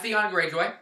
Theon Greyjoy.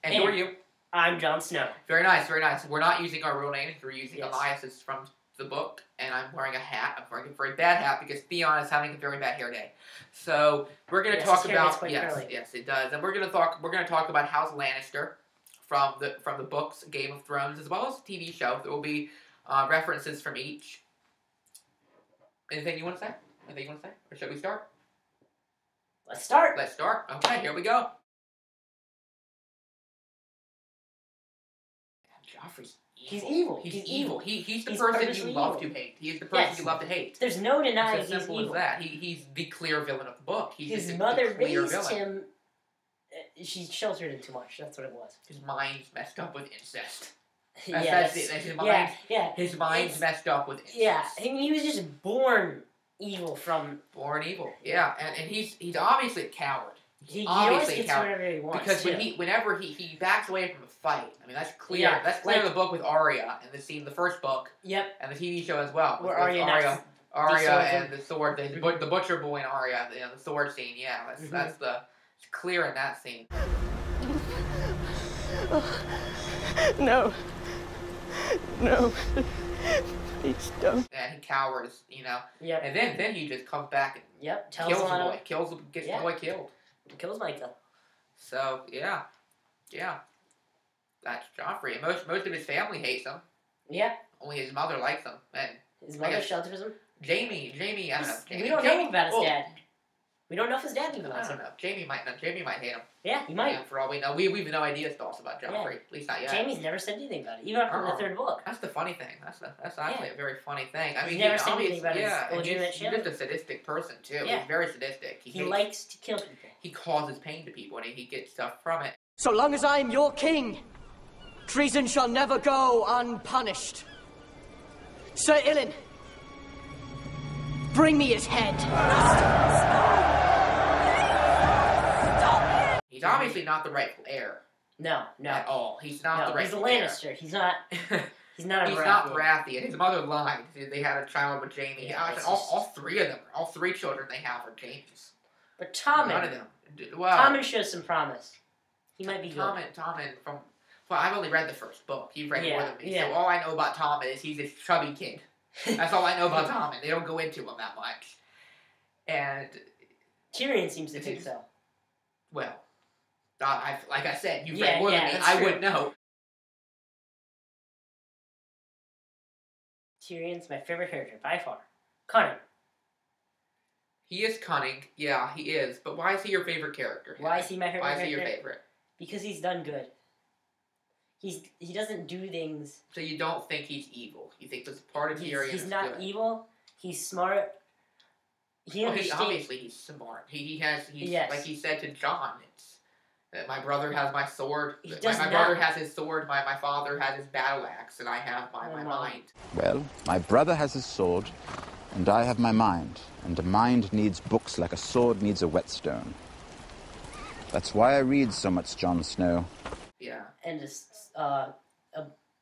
And who are you? I'm Jon Snow. Very nice, very nice. We're not using our real names. We're using aliases from the book. And I'm wearing a hat. I'm wearing a very bad hat because Theon is having a very bad hair day. So we're going to talk about yes, it does. And we're going to talk about House Lannister from the books, Game of Thrones, as well as the TV show. There will be references from each. Anything you want to say? Anything you want to say? Or should we start? Let's start. Let's start. Okay, here we go. Joffrey's evil. He's evil. He's the person you love to hate. He's the person you love to hate. There's no denying he's evil. As that. He's the clear villain of the book. His mother raised him. She sheltered him too much. That's what it was. His mind's messed up with incest. That's it. His mind's messed up with incest. Yeah, I mean, he was just born evil from... Born evil, yeah. And he's obviously a coward. He obviously gets whatever he wants, because whenever he backs away from a fight, I mean, that's clear. Yeah, that's clear in the book with Arya, and the scene in the first book. Yep. And the TV show as well. Where Arya and the sword, the butcher boy and Arya, the sword scene, yeah. It's clear in that scene. No. Please don't. And he cowers, you know. Yep. And then he just comes back and kills the boy. Gets the boy killed. Kills Micah. So, yeah. That's Joffrey. And most of his family hates him. Yeah. Only his mother likes him. And his mother shelters him? Jaime, I don't know. We don't know about his dad. We don't know if his dad even likes him. I don't know. Jaime might hate him. Yeah, he might. Yeah, for all we know. We've no idea thoughts about Joffrey. At least not yet. Jaime's never said anything about it. Even after the third book. That's the funny thing. That's actually a very funny thing. I mean, he's never said anything about his legitimate shit. He's just a sadistic person, too. Yeah. He's very sadistic. He likes to kill people. He causes pain to people, and he gets stuff from it. So long as I'm your king, treason shall never go unpunished. Sir Ilyn, bring me his head. He's obviously not the rightful heir. No. At all. He's not the rightful heir. He's a Lannister. He's not... He's not Baratheon. His mother lied. They had a child with Jaime. Yeah, all three of them, all three children they have are Jaime's. But Tommen... None of them. Well, Tommen shows some promise. He might be good. Tommen from... Well, I've only read the first book. You've read more than me. So all I know about Tommen is he's a chubby kid. That's all I know about Tommen. They don't go into him that much. And... Tyrion seems to think so. Well... like I said, you've read more than me. I wouldn't know. Tyrion's my favorite character, by far. Cunning. He is cunning. Yeah, he is. But why is he your favorite character? Why is he my favorite character? Why is he your favorite? Because he's done good. He doesn't do things... So you don't think he's evil? You think that's part of Tyrion? He's not evil. He's smart. Obviously he's smart. Like he said to Jon, my brother has my sword. My brother has his sword. My father has his battle axe, and I have my mind. Well, my brother has his sword, and I have my mind. And a mind needs books like a sword needs a whetstone. That's why I read so much Jon Snow. Yeah. And a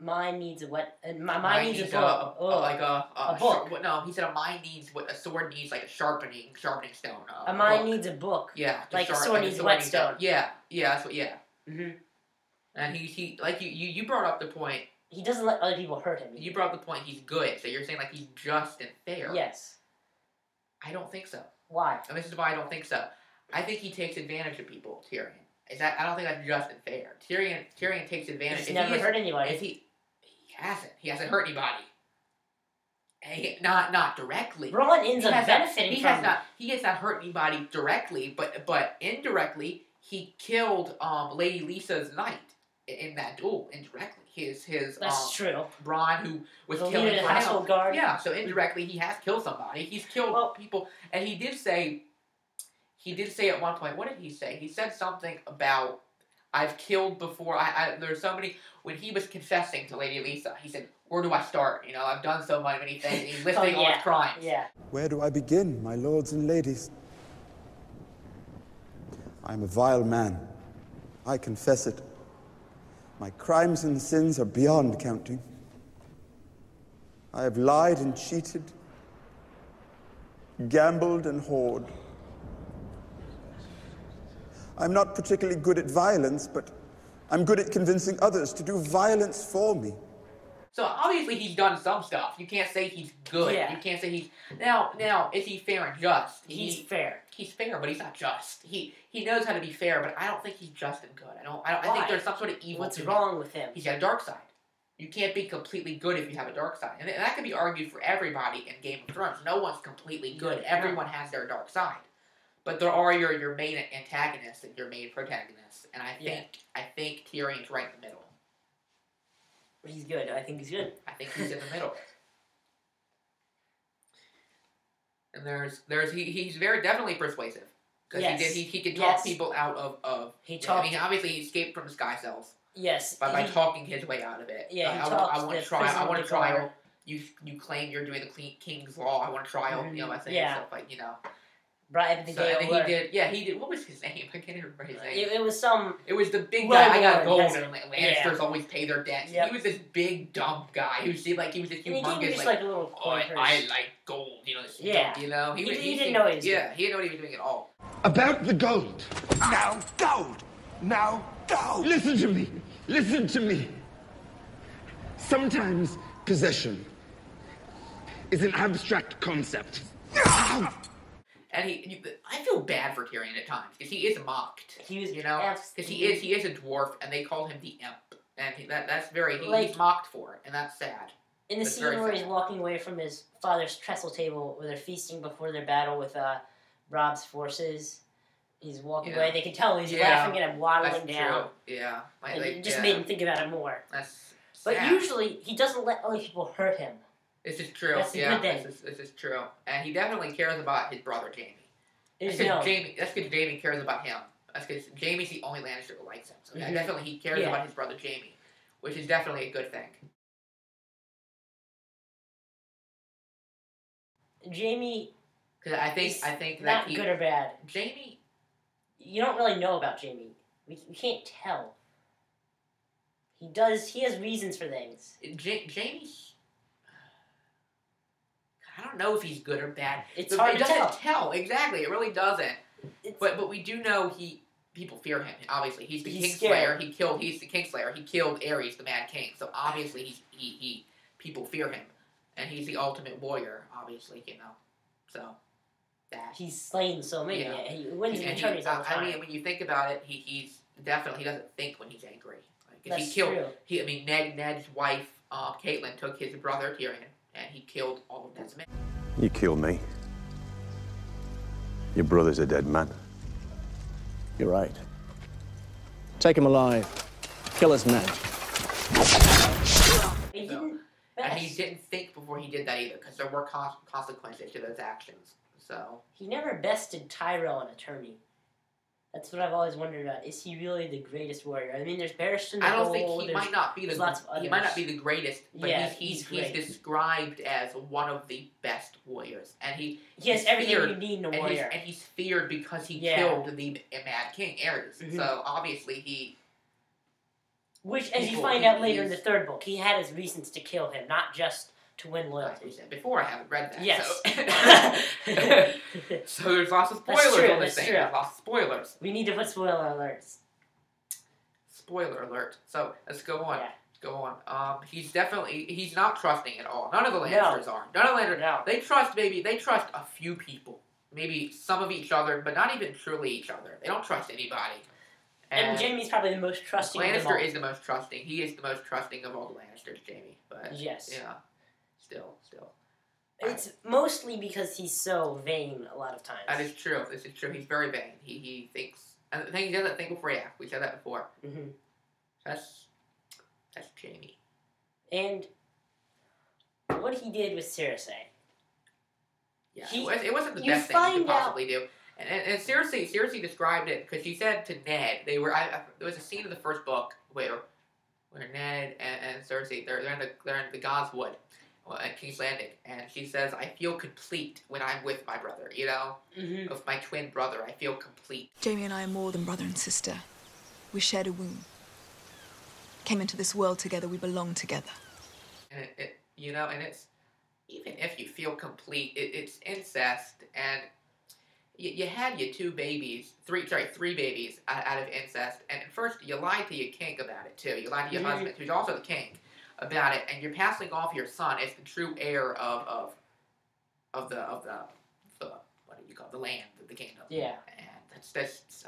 mind needs a mind needs a book. A book. No, he said a mind needs what a sword needs, like a sharpening stone. A mind needs a book. Yeah. Like a sword needs a whetstone. Yeah. That's what. Yeah. Mhm. And he like you brought up the point. He doesn't let other people hurt him. You brought up the point. He's good. So you're saying like he's just and fair. Yes. I don't think so. Why? And this is why I don't think so. I think he takes advantage of people. Tyrion. I don't think that's just and fair. Tyrion takes advantage. He's never hurt anybody. He hasn't. He hasn't hurt anybody. Not directly. Bronn ends up benefiting from it. He has not hurt anybody directly, but indirectly, he killed Lady Lysa's knight in that duel. Indirectly, that's true. Bronn, who was killing the household guard. Yeah, so indirectly, he has killed somebody. He's killed people, and he did say at one point. What did he say? He said something about I've killed before. There's so many. When he was confessing to Lady Lysa, he said, "Where do I start? You know, I've done so many things." He's listing all his crimes. Yeah. Where do I begin, my lords and ladies? I am a vile man. I confess it. My crimes and sins are beyond counting. I have lied and cheated, gambled and whored. I'm not particularly good at violence, but I'm good at convincing others to do violence for me. So obviously he's done some stuff. You can't say he's good. Yeah. You can't say he's now. Is he fair and just? He's fair. He's fair, but he's not just. He knows how to be fair, but I don't think he's just and good. I think there's some sort of evil. What's wrong with him? He's got a dark side. You can't be completely good if you have a dark side, and that can be argued for everybody in Game of Thrones. No one's completely good. Everyone has their dark side. But there are your main antagonists and your main protagonists, and I think Tyrion's right in the middle. He's good. I think he's good. I think he's in the middle. And he's very definitely persuasive because he could talk people out of. Obviously he escaped from the Sky Cells. Yes. By talking his way out of it. Yeah. I want a trial. You claim you're doing the King's Law. I want a trial. Mm-hmm. I say stuff like Bribe the Gale. And he did. What was his name? I can't even remember his name. It was some. It was the big guy. I got gold, and Lannisters always pay their debts. Yep. He was this big dumb guy who seemed like he was this humongous. He was like a little. I like gold. He didn't know he didn't know he was. Yeah, he didn't know what he was doing at all. About the gold. Now gold. Now gold. Listen to me. Listen to me. Sometimes possession is an abstract concept. And I feel bad for Tyrion at times because he is mocked. He was, because he is a dwarf, and they call him the Imp, and he's mocked for it, and that's sad. In the scene where he's walking away from his father's trestle table, where they're feasting before their battle with Robb's forces, he's walking away. They can tell he's laughing at him, waddling down. True. Yeah, it just made him think about it more. That's sad. But usually he doesn't let other people hurt him. This is true. That's a good thing. This is true. And he definitely cares about his brother, Jaime. That's because Jaime cares about him. That's because Jaime's the only Lannister who likes him. So definitely he cares about his brother, Jaime. Which is definitely a good thing. Jaime... Because I think that not good or bad. Jaime... You don't really know about Jaime. We can't tell. He has reasons for things. Jaime's... I don't know if he's good or bad. It doesn't tell. Exactly. It really doesn't. But we do know people fear him. Obviously, he's the Kingslayer. He's the Kingslayer. He killed Aerys, the Mad King. So obviously, he people fear him, and he's the ultimate warrior. Obviously, So that he's slain so many. Yeah. He wins in attorneys all the time. I mean, when you think about it, he doesn't think when he's angry. That's true. Ned's wife, Catelyn, took his brother Tyrion. And he killed all of Ned's men. You killed me. Your brother's a dead man. You're right. Take him alive. Kill us Ned. And he didn't think before he did that either, because there were consequences to those actions. So he never bested Tyrell in a tourney. That's what I've always wondered about. Is he really the greatest warrior? I mean, there's Barristan. I don't think he might not be the greatest, but he's described as one of the best warriors, and he has everything you need in a warrior. And he's feared because he killed the Mad King Aerys. Mm-hmm. So obviously he. Which, as you find out later in the third book, he had his reasons to kill him, not just to win loyalty. Before, I haven't read that. Yes. So there's lots of spoilers on this thing. There's lots of spoilers. We need to put spoiler alerts. Spoiler alert. So let's go on. Yeah. Go on. He's not trusting at all. None of the Lannisters are. None of the Lannisters. No. They trust a few people. Maybe some of each other, but not even truly each other. They don't trust anybody. And Jaime's probably the most trusting. Lannister is the most trusting. He is the most trusting of all the Lannisters, Jaime. But yes. Yeah. Still. It's mostly because he's so vain a lot of times. That is true. This is true. He's very vain. He thinks... And the thing he doesn't think before he acts. We said that before. Mm-hmm. That's Jaime. And what he did with Cersei. Yeah, it wasn't the best thing he could possibly do. And Cersei described it because she said to Ned, there was a scene in the first book where Ned and Cersei they're in the Godswood at King's Landing, and she says, "I feel complete when I'm with my brother. Mm-hmm. With my twin brother, I feel complete." Jaime and I are more than brother and sister. We shared a womb. Came into this world together. We belong together. And and it's even if you feel complete, it's incest, and you had your three babies out of incest, and first you lied to your king about it too. You lied to your husband, who's also the king, about it, and you're passing off your son as the true heir of the what do you call it? The land, the kingdom. Yeah. And that's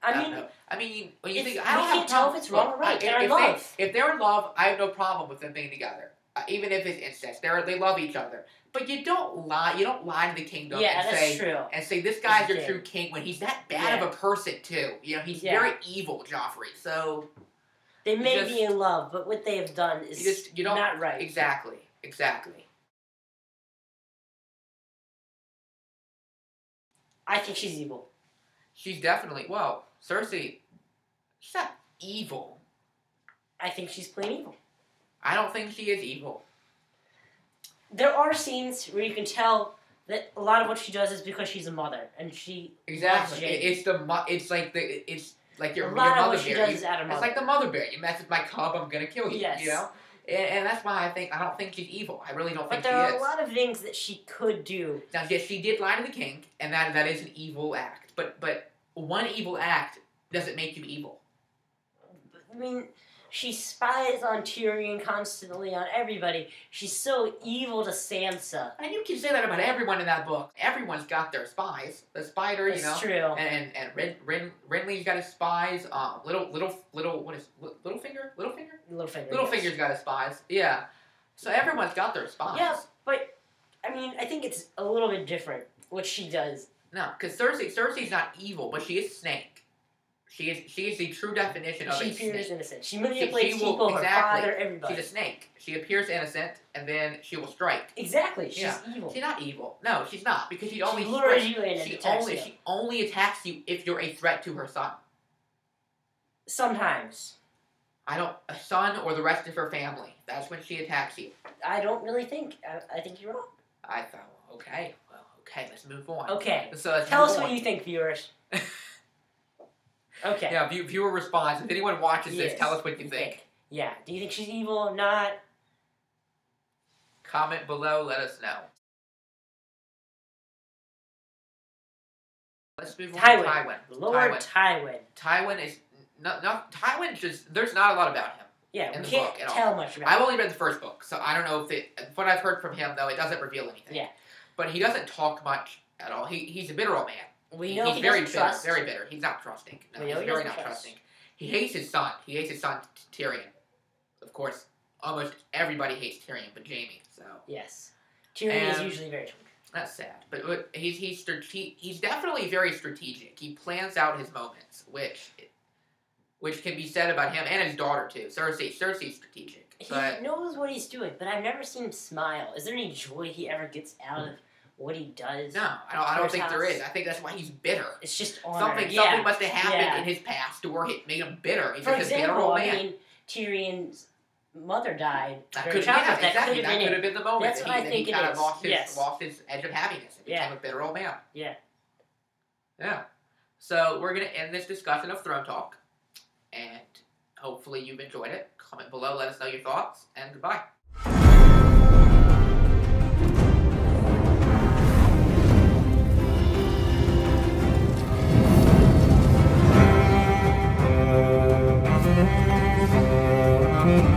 I mean, when you think, I don't can't tell if it's wrong or right. They're in love. If they're in love, I have no problem with them being together. Even if it's incest, they love each other. But you don't lie. You don't lie to the kingdom and say this guy's your true king when he's that bad of a person too. You know, he's very evil, Joffrey. So they may be in love, but what they have done is not right. Exactly. I think she's evil. She's definitely Cersei. She's not evil. I think she's plain evil. I don't think she is evil. There are scenes where you can tell that a lot of what she does is because she's a mother, and she exactly. It's like your mother bear. It's like the mother bear. You mess with my cub, I'm gonna kill you. Yes. You know, and that's why I don't think she's evil. I really don't think she is. But there are a lot of things that she could do. Now, yes, she did lie to the king, and that is an evil act. But one evil act doesn't make you evil. I mean, she spies on Tyrion constantly, on everybody. She's so evil to Sansa. And you can say that about everyone in that book. Everyone's got their spies. The spider, That's true. And Renly's got his spies. Littlefinger's got his spies. Yeah. So everyone's got their spies. Yeah, but I mean, I think it's a little bit different what she does. No, because Cersei's not evil, but she is Snake. She is the true definition of a snake. She appears innocent. She manipulates people, her father, everybody. She's a snake. She appears innocent, and then she will strike. Exactly. She's evil. She's not evil. No, she's not, because she only lures you in and she only attacks you if you're a threat to her son. Sometimes. A son or the rest of her family. That's when she attacks you. I don't really think. I think you're wrong. I thought, okay, let's move on. Okay. So tell us what you think, viewers. Okay. Yeah, viewer response. If anyone watches this, tell us what you think. Yeah. Do you think she's evil or not? Comment below. Let us know. Let's move on to Tywin. Lord Tywin. Tywin is Tywin just. There's not a lot about him. Yeah, we can't tell much about him. I've only read the first book, so I don't know if what I've heard from him though, it doesn't reveal anything. Yeah. But he doesn't talk much at all. He's a bitter old man. He's very bitter, very bitter. He's not trusting. No, he's very not trusting. He hates his son. He hates his son Tyrion. Of course, almost everybody hates Tyrion, but Jaime. So yes, Tyrion is usually very true. That's sad, but he's definitely very strategic. He plans out his moments, which can be said about him and his daughter too. Cersei's strategic. He knows what he's doing, but I've never seen him smile. Is there any joy he ever gets out of what he does? No, I don't think there is. I think that's why he's bitter. It's just honor. Something must have happened in his past to where it made him bitter. He's For just example, a bitter old man. I mean, Tyrion's mother died. That could have been the moment. That's what I think he kind of lost his edge of happiness and became a bitter old man. Yeah. Yeah. So we're going to end this discussion of Throne Talk. And hopefully you've enjoyed it. Comment below, let us know your thoughts, and goodbye. Thank you.